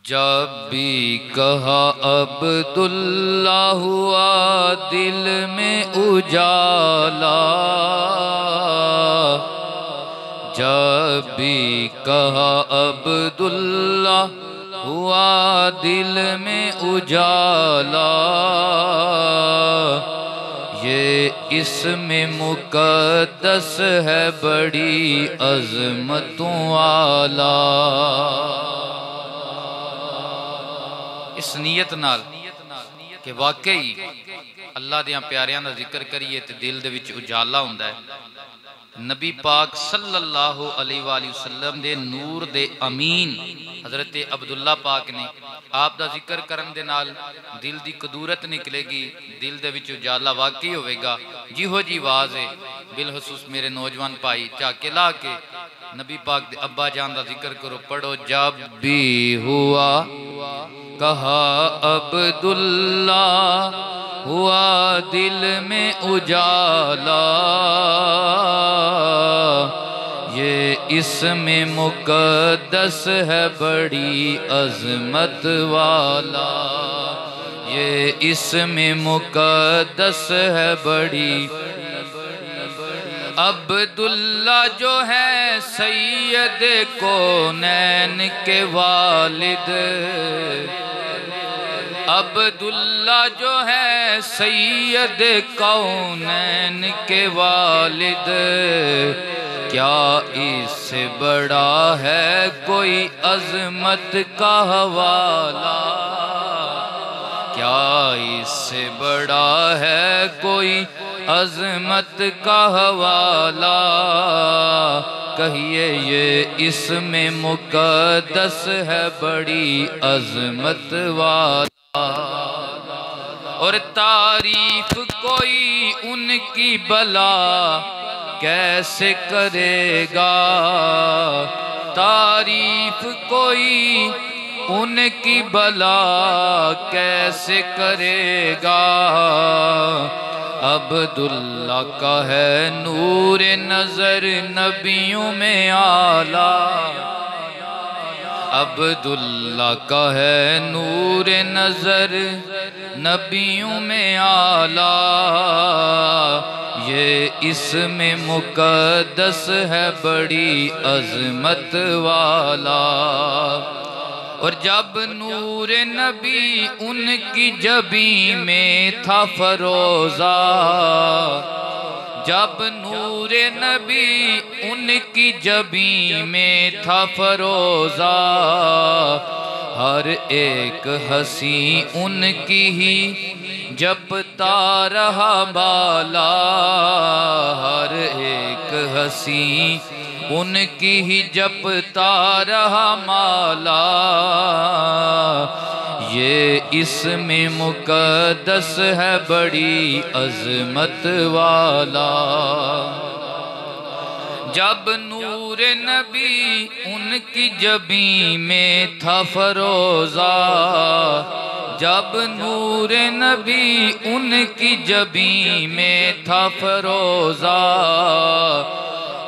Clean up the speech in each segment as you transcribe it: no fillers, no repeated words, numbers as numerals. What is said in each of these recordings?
جب بھی کہا عبداللہ ہوا دل میں اجالا، جب بھی کہا عبداللہ ہوا دل میں اجالا، یہ اسم مقدس ہے بڑی عظمتوں والا۔ اس نیت نال کہ واقعی اللہ دیاں پیاریاں دا ذکر کریے تے دل دے وچ اجالا ہوندا ہے۔ نبی پاک صلی اللہ علیہ وآلہ وسلم دے نور دے امین حضرت عبداللہ پاک نے آپ دا ذکر کرن دے نال دل دی قدورت نکلے گی، دل دے وچ اجالا واقعی ہوئے گا۔ جی ہو جی واز ہے بالخصوص میرے نوجوان پائی چاکے لا کے نبی پاک دے ابا جان دا ذکر کرو، پڑھو جب بھی ہوا کہا عبداللہ ہوا دل میں اجالا، یہ اسم مقدس ہے بڑی عظمت والا، یہ اسم مقدس ہے بڑی۔ عبداللہ جو ہے سید کونین کے والد، عبداللہ جو ہے سید کونین کے والد، کیا اس سے بڑا ہے کوئی عظمت کا حوالہ، کیا اس سے بڑا ہے کوئی عظمت کا حوالہ، کہیے یہ اسم مقدس ہے بڑی عظمت والا۔ اور تعریف کوئی ان کی بلا کیسے کرے گا، تعریف کوئی ان کی بلا کیسے کرے گا، عبداللہ کا ہے نور نظر نبیوں میں اعلیٰ، عبداللہ کا ہے نور نظر نبیوں میں اعلیٰ، یہ اسم مقدس ہے بڑی عظمت والا۔ اور جب نور نبی ان کی جبیں میں تھا فروزہ، جب نور نبی ان کی جبیں میں تھا فروزہ، ہر ایک ہنسی ان کی ہی جپتا رہا بالا، ہر ایک ہنسی ان کی ہی جپتا رہا مالا، یہ اسم مقدس ہے بڑی عظمت والا۔ جب نور نبی ان کی جبیں میں تھا فروزہ، جب نور نبی ان کی جبیں میں تھا فروزہ،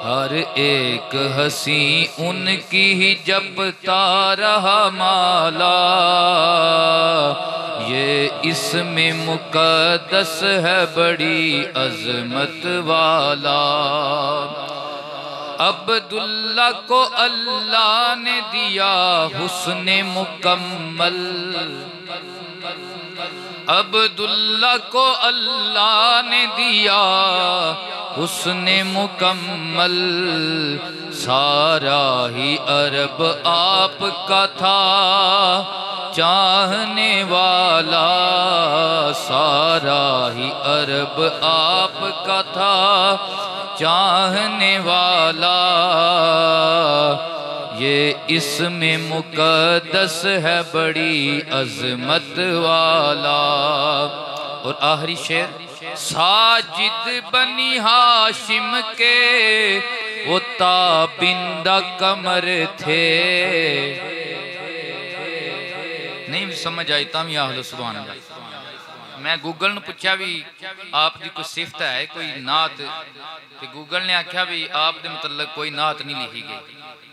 ہر ایک ہنسی ان کی ہی جپتا رہا مالا، یہ اسم مقدس ہے بڑی عظمت والا۔ عبداللہ کو اللہ نے دیا حسن مکمل، عبداللہ کو اللہ نے دیا حسن مکمل، سارا ہی عرب آپ کا تھا چاہنے والا، سارا ہی عرب آپ کا تھا چاہنے والا، یہ اسم مقدس ہے بڑی عظمت والا۔ اور آخری شعر، ساجد بنی ہاشم کے وہ تابندہ کمر تھے، نہیں سمجھ آئی تاں یا اہل سبحان اللہ۔ میں گوگل نے پوچھا بھی آپ دی کوئی صفت ہے کوئی نعت، تے گوگل نے آکھیا بھی آپ دے متعلق کوئی نعت نہیں لکھی گئی،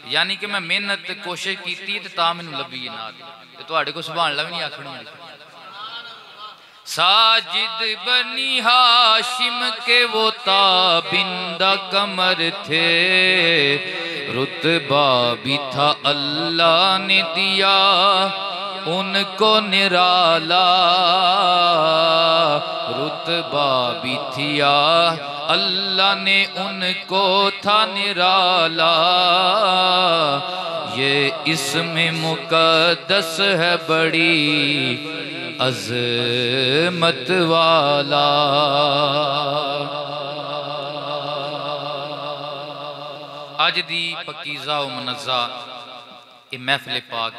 یعنی کہ میں محنت کوشش کیتی تے تا مینوں لبھی یہ نعت تے تواڈے کو سبحان اللہ بھی نہیں آکھنی ساجد بنی ہاشم کے وہ تابندہ کمر تھے رتبہ بھی تھا اللہ نے دیا ان کو نرالا رتبہ بھی تھیا اللہ نے ان کو تھا نرالا یہ اسم مقدس ہے بڑی عظمت والا اج دی پکیزہ و منزہ یہ محفل پاک